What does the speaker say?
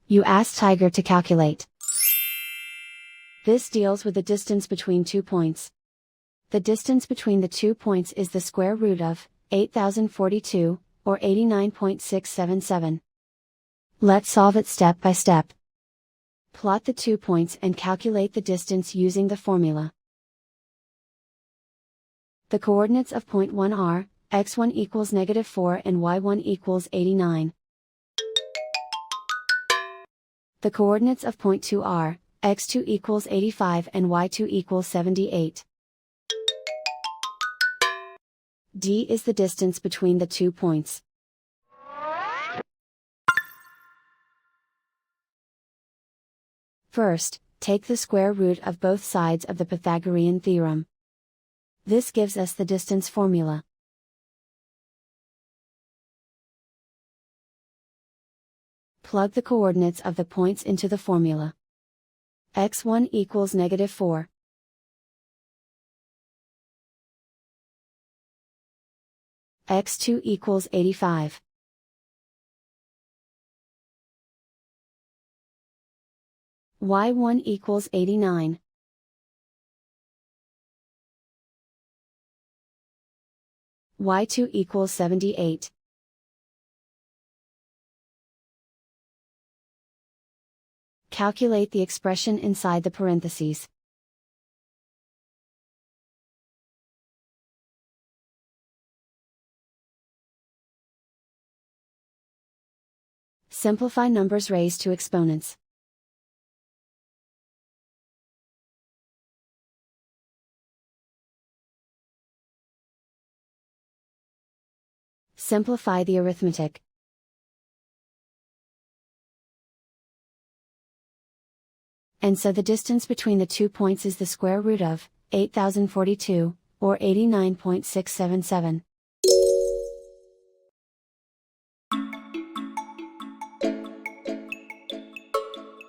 You ask Tiger to calculate. This deals with the distance between 2 points. The distance between the 2 points is the square root of 8042, or 89.677. Let's solve it step by step. Plot the 2 points and calculate the distance using the formula. The coordinates of point 1 are, x1 equals -4 and y1 equals 89. The coordinates of point 2 are, x2 equals 85 and y2 equals 78. D is the distance between the 2 points. First, take the square root of both sides of the Pythagorean theorem. This gives us the distance formula. Plug the coordinates of the points into the formula. x1 equals -4. x2 equals 85. y1 equals 89. y2 equals 78. Calculate the expression inside the parentheses. Simplify numbers raised to exponents. Simplify the arithmetic. And so the distance between the 2 points is the square root of 8042, or 89.677.